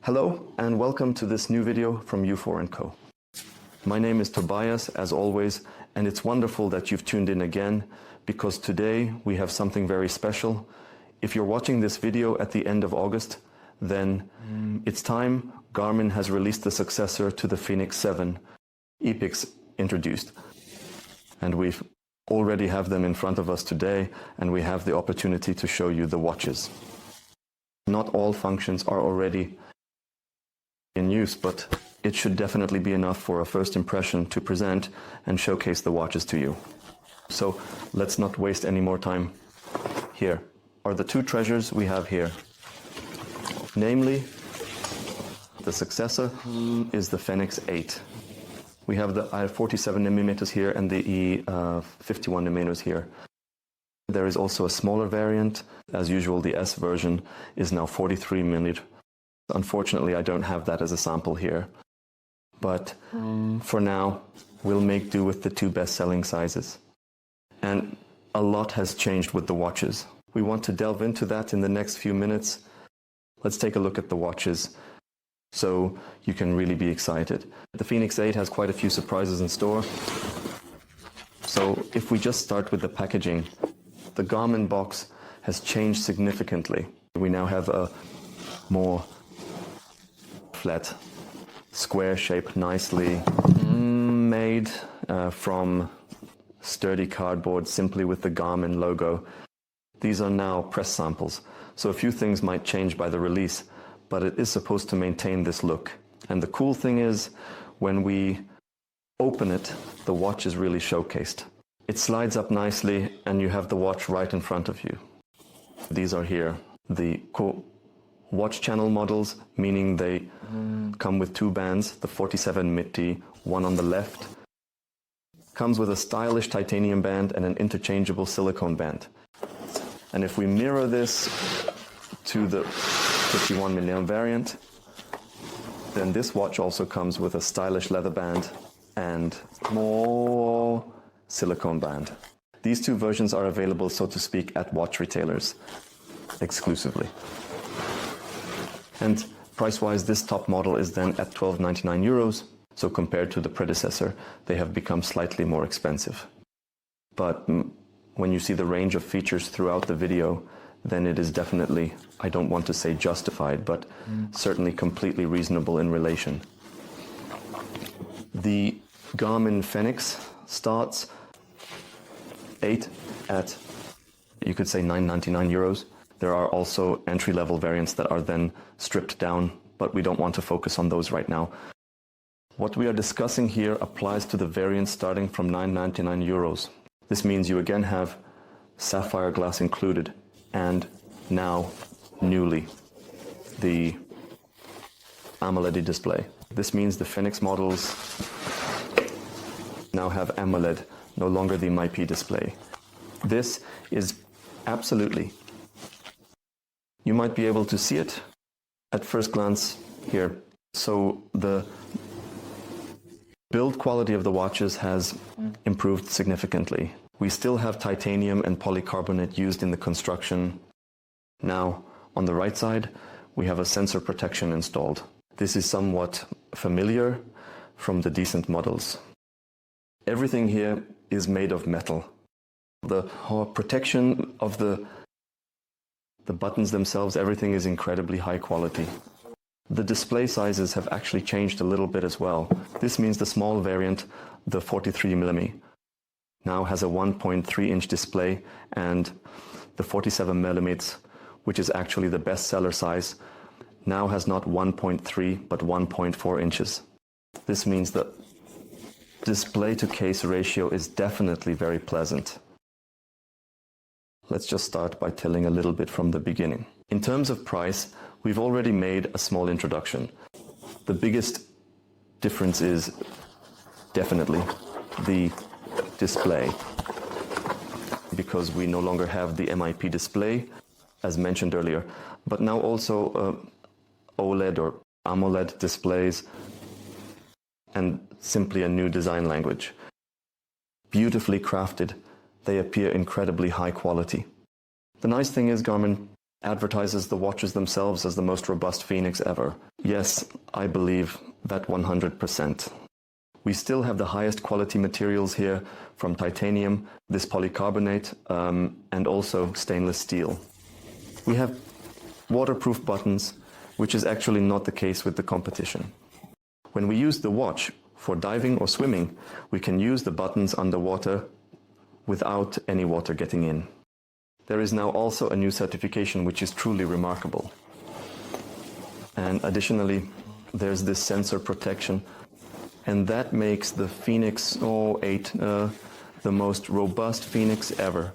Hello and welcome to this new video from Olfert&Co. My name is Tobias, as always, and it's wonderful that you've tuned in again, because today we have something very special. If you're watching this video at the end of August, then it's time. Garmin has released the successor to the Fenix 7, Epix introduced. And we already have them in front of us today, and we have the opportunity to show you the watches. Not all functions are already in use, but it should definitely be enough for a first impression to present and showcase the watches to you. So let's not waste any more time. Here are the two treasures we have here. Namely, the successor is the Fenix 8. We have the I-47mm here and the E51mm here. There is also a smaller variant. As usual, the S version is now 43mm. Unfortunately, I don't have that as a sample here. But for now, we'll make do with the two best-selling sizes. And a lot has changed with the watches. We want to delve into that in the next few minutes. Let's take a look at the watches, so you can really be excited. The Fenix 8 has quite a few surprises in store. So if we just start with the packaging, the Garmin box has changed significantly. We now have a more flat, square shape, nicely made from sturdy cardboard, simply with the Garmin logo. These are now press samples, so a few things might change by the release, but it is supposed to maintain this look. And the cool thing is, when we open it, the watch is really showcased. It slides up nicely and you have the watch right in front of you. These are here, the watch channel models, meaning they come with two bands, the 47mm, one on the left. Comes with a stylish titanium band and an interchangeable silicone band. And if we mirror this to the 51mm variant, then this watch also comes with a stylish leather band and more silicone band. These two versions are available, so to speak, at watch retailers exclusively. And price-wise, this top model is then at €12.99, so compared to the predecessor, they have become slightly more expensive. But when you see the range of features throughout the video, then it is definitely, I don't want to say justified, but certainly completely reasonable in relation. The Garmin Fenix starts 8 at, you could say, €9.99. There are also entry-level variants that are then stripped down, but we don't want to focus on those right now. What we are discussing here applies to the variants starting from €9.99. This means you again have sapphire glass included, and now, newly, the AMOLED display. This means the Fenix models now have AMOLED, no longer the MIP display. This is absolutely, you might be able to see it at first glance here. So the build quality of the watches has improved significantly. We still have titanium and polycarbonate used in the construction. Now, on the right side, we have a sensor protection installed. This is somewhat familiar from the decent models. Everything here is made of metal. The protection of the buttons themselves, everything is incredibly high quality. The display sizes have actually changed a little bit as well. This means the small variant, the 43mm, now has a 1.3-inch display, and the 47mm, which is actually the best-seller size, now has not 1.3 but 1.4 inches. This means the display-to-case ratio is definitely very pleasant. Let's just start by telling a little bit from the beginning. In terms of price, we've already made a small introduction. The biggest difference is definitely the display, because we no longer have the MIP display, as mentioned earlier, but now also OLED or AMOLED displays, and simply a new design language. Beautifully crafted, they appear incredibly high quality. The nice thing is Garmin advertises the watches themselves as the most robust Fenix ever. Yes, I believe that 100%. We still have the highest quality materials here from titanium, this polycarbonate, and also stainless steel. We have waterproof buttons, which is actually not the case with the competition. When we use the watch for diving or swimming, we can use the buttons underwater without any water getting in. There is now also a new certification which is truly remarkable. And additionally, there's this sensor protection, and that makes the Fenix 8 the most robust Fenix ever.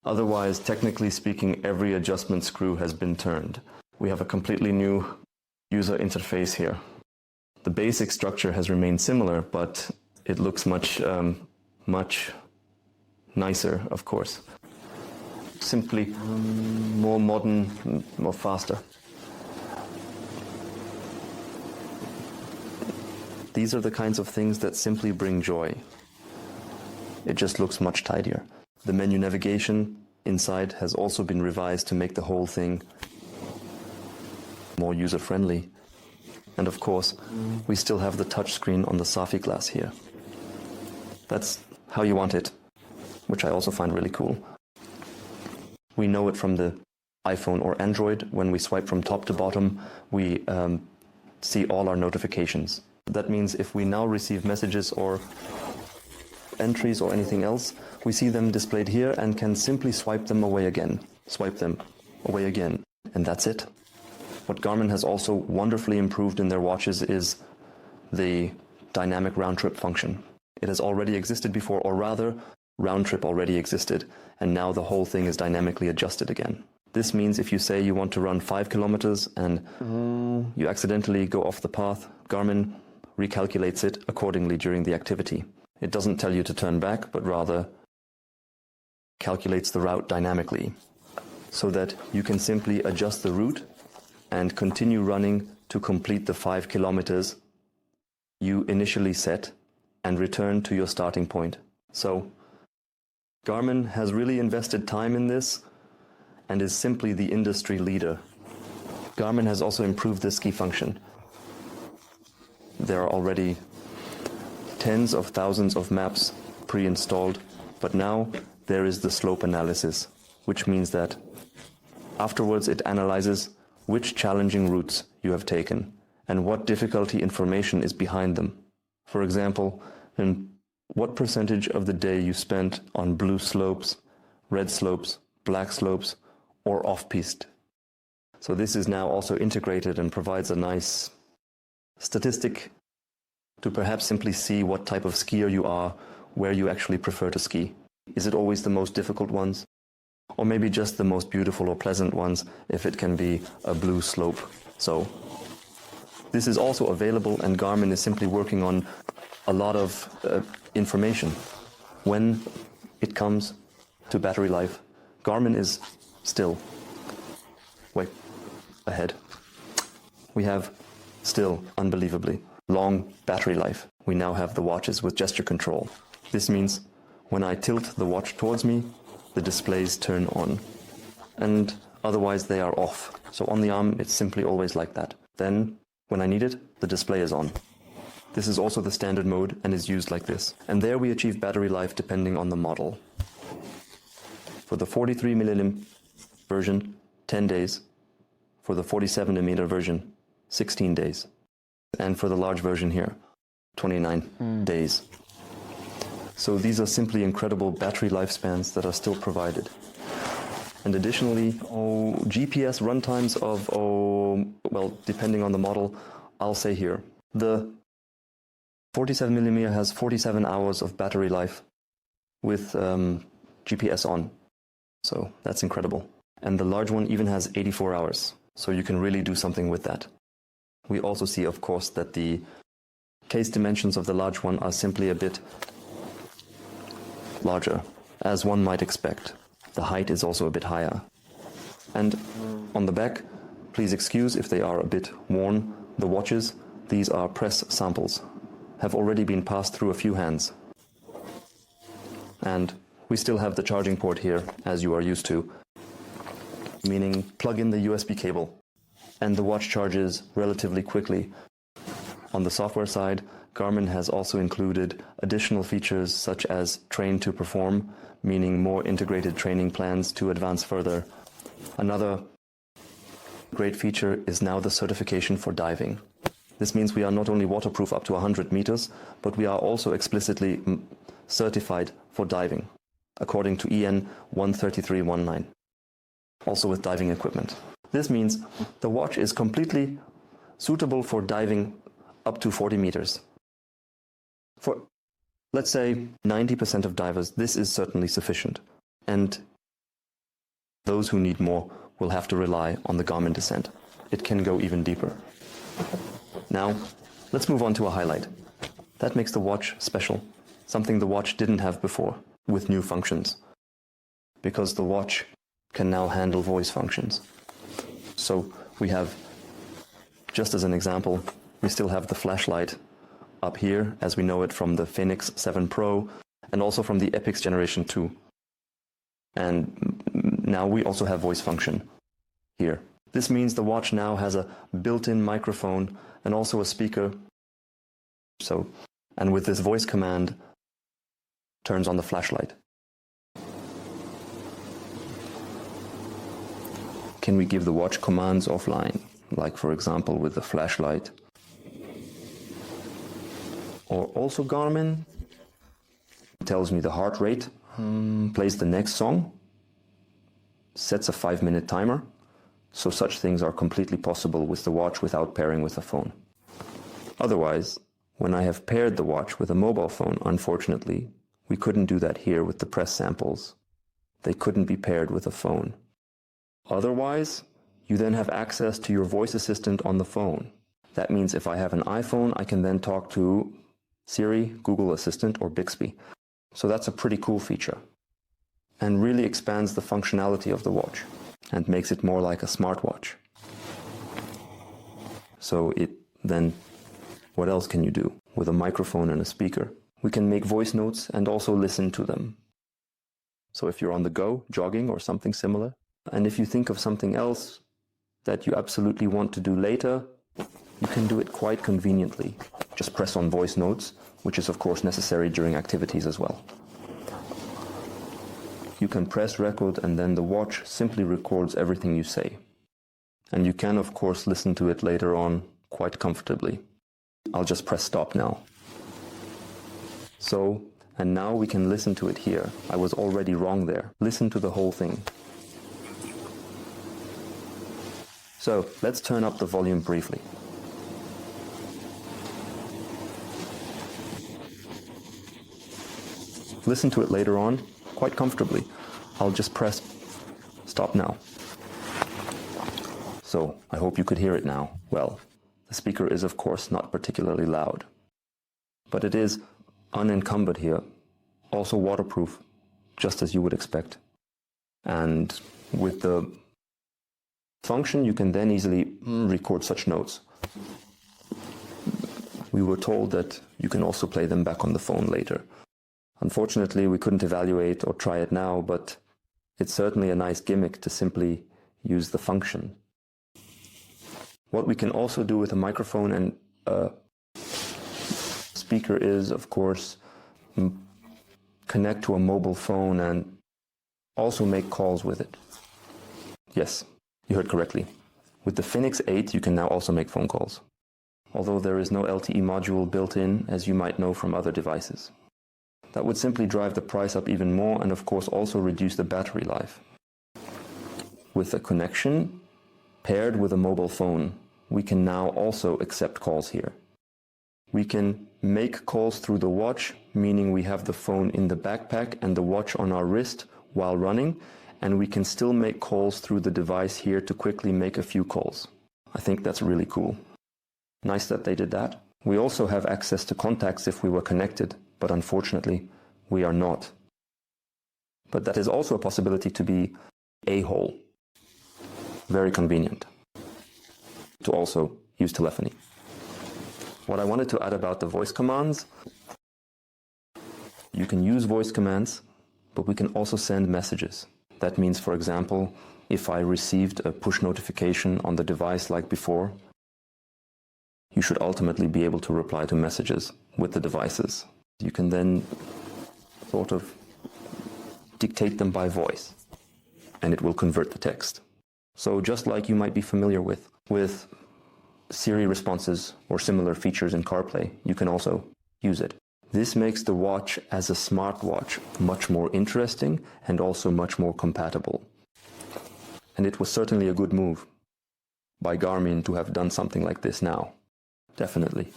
Otherwise, technically speaking, every adjustment screw has been turned. We have a completely new user interface here. The basic structure has remained similar, but it looks much nicer, of course. Simply more modern, more faster. These are the kinds of things that simply bring joy. It just looks much tidier. The menu navigation inside has also been revised to make the whole thing more user-friendly. And of course, we still have the touchscreen on the Safi glass here. That's how you want it, which I also find really cool. We know it from the iPhone or Android. When we swipe from top to bottom, we see all our notifications. That means if we now receive messages or entries or anything else, we see them displayed here and can simply swipe them away again. Swipe them away again. And that's it. What Garmin has also wonderfully improved in their watches is the dynamic round-trip function. It has already existed before, or rather, round-trip already existed, and now the whole thing is dynamically adjusted again. This means if you say you want to run 5 kilometers and you accidentally go off the path, Garmin recalculates it accordingly during the activity. It doesn't tell you to turn back, but rather calculates the route dynamically, so that you can simply adjust the route and continue running to complete the 5 kilometers you initially set and return to your starting point. So Garmin has really invested time in this and is simply the industry leader. Garmin has also improved the ski function. There are already tens of thousands of maps pre-installed, but now there is the slope analysis, which means that afterwards it analyzes which challenging routes you have taken and what difficulty information is behind them. For example, in what percentage of the day you spent on blue slopes, red slopes, black slopes, or off-piste. So this is now also integrated and provides a nice statistic to perhaps simply see what type of skier you are, where you actually prefer to ski. Is it always the most difficult ones? Or maybe just the most beautiful or pleasant ones, if it can be a blue slope. So this is also available, and Garmin is simply working on a lot of information. When it comes to battery life, Garmin is still way ahead. We have still, unbelievably, long battery life. We now have the watches with gesture control. This means when I tilt the watch towards me, the displays turn on, and otherwise they are off. So on the arm, it's simply always like that. Then, when I need it, the display is on. This is also the standard mode and is used like this. And there we achieve battery life depending on the model. For the 43mm version, 10 days. For the 47mm version, 16 days. And for the large version here, 29 days. So these are simply incredible battery lifespans that are still provided. And additionally, GPS runtimes of, well, depending on the model, I'll say here. The 47mm has 47 hours of battery life with GPS on. So that's incredible. And the large one even has 84 hours. So you can really do something with that. We also see, of course, that the case dimensions of the large one are simply a bit larger, as one might expect. The height is also a bit higher. And on the back, please excuse if they are a bit worn. The watches, these are press samples, have already been passed through a few hands. And we still have the charging port here, as you are used to. meaning plug in the USB cable, and the watch charges relatively quickly. On the software side, Garmin has also included additional features such as train to perform, meaning more integrated training plans to advance further. Another great feature is now the certification for diving. This means we are not only waterproof up to 100 meters, but we are also explicitly certified for diving, according to EN 13319, also with diving equipment. This means the watch is completely suitable for diving up to 40 meters. For, let's say, 90% of divers, this is certainly sufficient. And those who need more will have to rely on the Garmin Descent. It can go even deeper. Now, let's move on to a highlight. That makes the watch special, something the watch didn't have before, with new functions. Because the watch can now handle voice functions. So we have, just as an example, we still have the flashlight up here, as we know it from the Fenix 7 Pro, and also from the Epix Generation 2. And now we also have voice function here. This means the watch now has a built-in microphone and also a speaker. And with this voice command, turns on the flashlight. Can we give the watch commands offline, like for example with the flashlight? Or also Garmin tells me the heart rate, plays the next song, sets a 5-minute timer. So such things are completely possible with the watch without pairing with a phone. Otherwise, when I have paired the watch with a mobile phone, unfortunately, we couldn't do that here with the press samples. They couldn't be paired with a phone. Otherwise, you then have access to your voice assistant on the phone. That means if I have an iPhone, I can then talk to Siri, Google Assistant, or Bixby. So that's a pretty cool feature. And really expands the functionality of the watch and makes it more like a smartwatch. So what else can you do? With a microphone and a speaker, we can make voice notes and also listen to them. So if you're on the go, jogging or something similar, and if you think of something else that you absolutely want to do later, you can do it quite conveniently. Just press on voice notes, which is of course necessary during activities as well. You can press record and then the watch simply records everything you say. And you can of course listen to it later on quite comfortably. I'll just press stop now. And now we can listen to it here. I was already wrong there. Listen to the whole thing. So let's turn up the volume briefly. Listen to it later on quite comfortably. I'll just press stop now. So I hope you could hear it now. Well, the speaker is of course not particularly loud, but it is unencumbered here, also waterproof, just as you would expect. And with the function, you can then easily record such notes. We were told that you can also play them back on the phone later. Unfortunately, we couldn't evaluate or try it now, but it's certainly a nice gimmick to simply use the function. What we can also do with a microphone and a speaker is, of course, connect to a mobile phone and also make calls with it. Yes, you heard correctly. With the Fenix 8, you can now also make phone calls, although there is no LTE module built in, as you might know from other devices. That would simply drive the price up even more and of course also reduce the battery life. With a connection paired with a mobile phone, we can now also accept calls here. We can make calls through the watch, meaning we have the phone in the backpack and the watch on our wrist while running, and we can still make calls through the device here to quickly make a few calls. I think that's really cool. Nice that they did that. We also have access to contacts if we were connected, but unfortunately, we are not. But that is also a possibility to be a-hole. Very convenient to also use telephony. What I wanted to add about the voice commands, you can use voice commands, but we can also send messages. That means, for example, if I received a push notification on the device like before, you should ultimately be able to reply to messages with the devices. You can then sort of dictate them by voice, and it will convert the text. So just like you might be familiar with Siri responses or similar features in CarPlay, you can also use it. This makes the watch as a smartwatch much more interesting and also much more compatible. And it was certainly a good move by Garmin to have done something like this now. Definitely.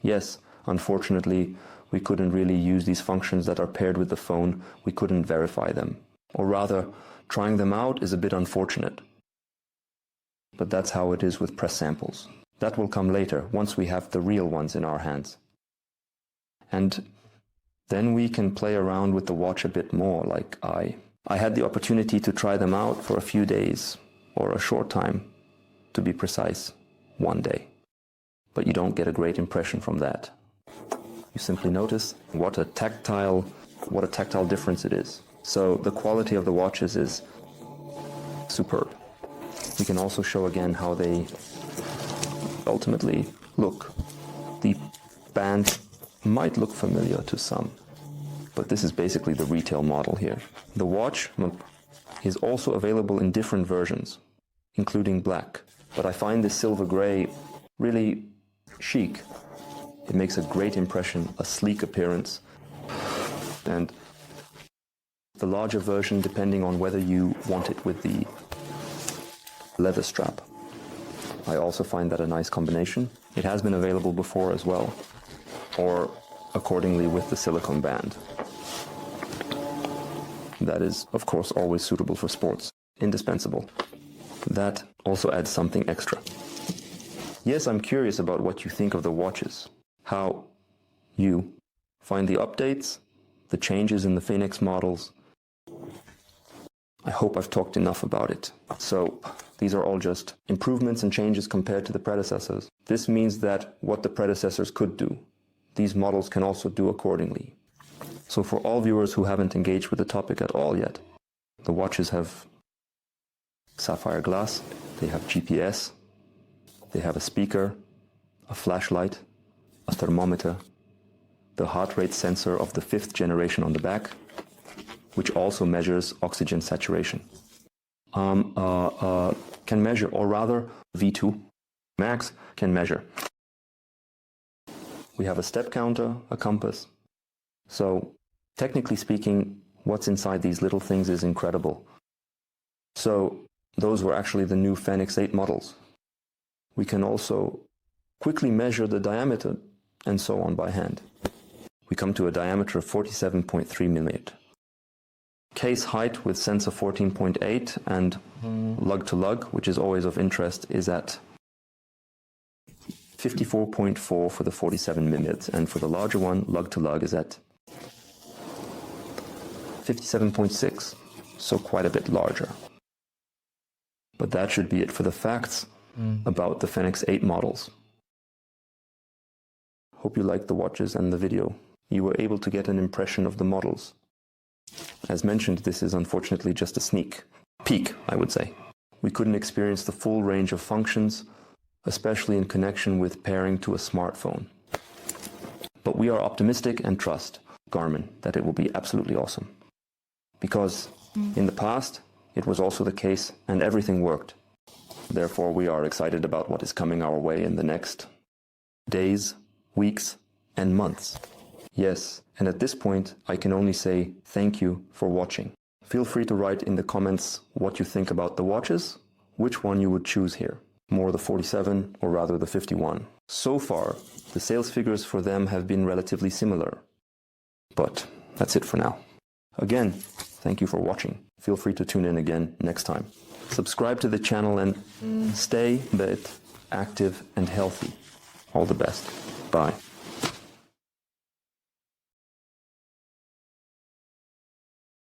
Yes, unfortunately, we couldn't really use these functions that are paired with the phone. We couldn't verify them. Or rather, trying them out is a bit unfortunate. But that's how it is with press samples. That will come later, once we have the real ones in our hands. And then we can play around with the watch a bit more, like I had the opportunity to try them out for a few days, or a short time, to be precise, one day. But you don't get a great impression from that. You simply notice what a tactile difference it is. So the quality of the watches is superb. We can also show again how they ultimately look. The band might look familiar to some, but this is basically the retail model here. The watch is also available in different versions, including black. But I find this silver gray really chic. It makes a great impression, a sleek appearance. And the larger version, depending on whether you want it with the leather strap. I also find that a nice combination. It has been available before as well, or accordingly with the silicone band. That is, of course, always suitable for sports. Indispensable. That also adds something extra. Yes, I'm curious about what you think of the watches. How you find the updates, the changes in the Fenix models. I hope I've talked enough about it. So these are all just improvements and changes compared to the predecessors. This means that what the predecessors could do, these models can also do accordingly. So for all viewers who haven't engaged with the topic at all yet, the watches have sapphire glass, they have GPS, they have a speaker, a flashlight, a thermometer, the heart rate sensor of the 5th generation on the back, which also measures oxygen saturation. Can measure, or rather V2 Max can measure. We have a step counter, a compass. So technically speaking, what's inside these little things is incredible. So those were actually the new Fenix 8 models. We can also quickly measure the diameter and so on by hand. We come to a diameter of 47.3 millimeter. Case height with sensor 14.8 and lug to lug, which is always of interest, is at 54.4 for the 47 millimeters, and for the larger one, lug to lug, is at 57.6, so quite a bit larger. But that should be it for the facts about the Fenix 8 models. Hope you liked the watches and the video. You were able to get an impression of the models. As mentioned, this is unfortunately just a sneak peek, I would say. We couldn't experience the full range of functions, especially in connection with pairing to a smartphone. But we are optimistic and trust Garmin that it will be absolutely awesome. Because in the past, it was also the case and everything worked. Therefore, we are excited about what is coming our way in the next days, weeks, and months. Yes, and at this point, I can only say thank you for watching. Feel free to write in the comments what you think about the watches, which one you would choose here, more the 47 or rather the 51. So far, the sales figures for them have been relatively similar. But that's it for now. Again, thank you for watching. Feel free to tune in again next time. Subscribe to the channel and stay active and healthy. All the best. Bye.